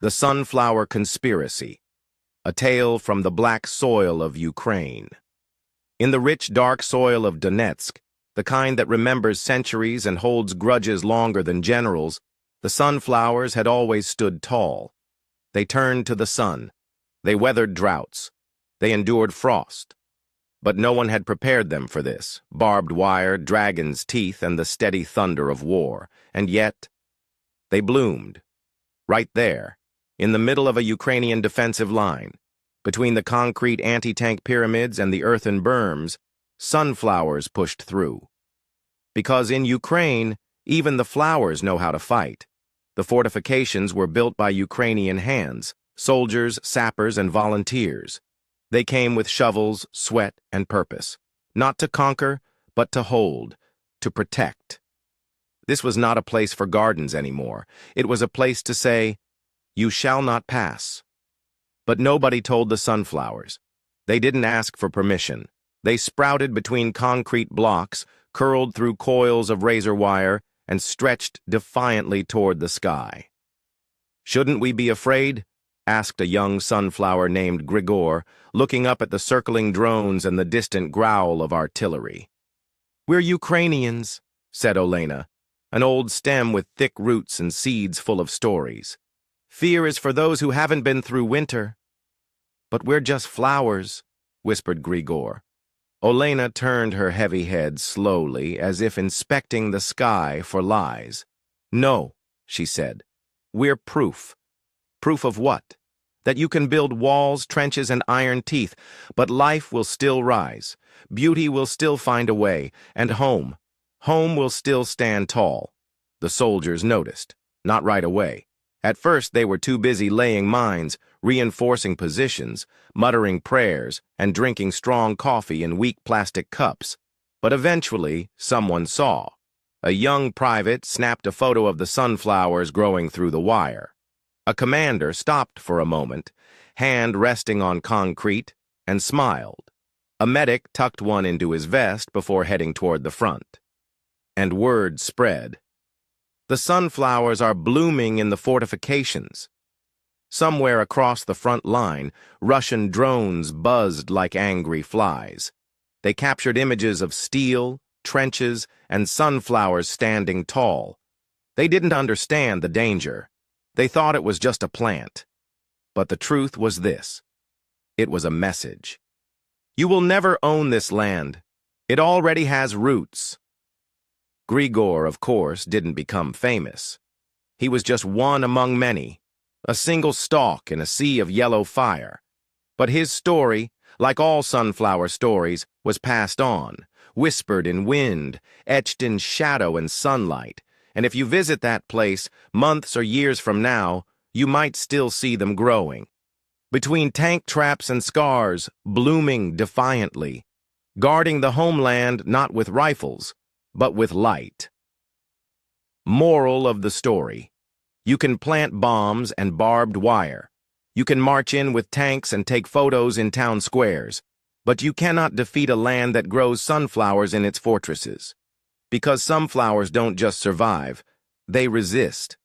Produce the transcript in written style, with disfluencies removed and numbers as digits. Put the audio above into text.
The Sunflower Conspiracy, a tale from the black soil of Ukraine. In the rich, dark soil of Donetsk, the kind that remembers centuries and holds grudges longer than generals, the sunflowers had always stood tall. They turned to the sun. They weathered droughts. They endured frost. But no one had prepared them for this: barbed wire, dragon's teeth, and the steady thunder of war. And yet, they bloomed. Right there, in the middle of a Ukrainian defensive line, between the concrete anti-tank pyramids and the earthen berms, sunflowers pushed through. Because in Ukraine, even the flowers know how to fight. The fortifications were built by Ukrainian hands, soldiers, sappers, and volunteers. They came with shovels, sweat, and purpose, not to conquer, but to hold, to protect. This was not a place for gardens anymore. It was a place to say, "You shall not pass." But nobody told the sunflowers. They didn't ask for permission. They sprouted between concrete blocks, curled through coils of razor wire, and stretched defiantly toward the sky. "Shouldn't we be afraid?" asked a young sunflower named Grigor, looking up at the circling drones and the distant growl of artillery. "We're Ukrainians," said Olena, an old stem with thick roots and seeds full of stories. "Fear is for those who haven't been through winter." "But we're just flowers," whispered Grigor. Olena turned her heavy head slowly, as if inspecting the sky for lies. "No," she said. "We're proof." "Proof of what?" "That you can build walls, trenches, and iron teeth, but life will still rise. Beauty will still find a way, and home will still stand tall." The soldiers noticed, not right away. At first, they were too busy laying mines, reinforcing positions, muttering prayers, and drinking strong coffee in weak plastic cups. But eventually, someone saw. A young private snapped a photo of the sunflowers growing through the wire. A commander stopped for a moment, hand resting on concrete, and smiled. A medic tucked one into his vest before heading toward the front. And word spread. The sunflowers are blooming in the fortifications. Somewhere across the front line, Russian drones buzzed like angry flies. They captured images of steel, trenches, and sunflowers standing tall. They didn't understand the danger. They thought it was just a plant. But the truth was this. It was a message. "You will never own this land. It already has roots." Grigor, of course, didn't become famous. He was just one among many, a single stalk in a sea of yellow fire. But his story, like all sunflower stories, was passed on, whispered in wind, etched in shadow and sunlight. And if you visit that place, months or years from now, you might still see them growing. Between tank traps and scars, blooming defiantly, guarding the homeland not with rifles, but with light. Moral of the story: you can plant bombs and barbed wire. You can march in with tanks and take photos in town squares. But you cannot defeat a land that grows sunflowers in its fortresses. Because sunflowers don't just survive, they resist.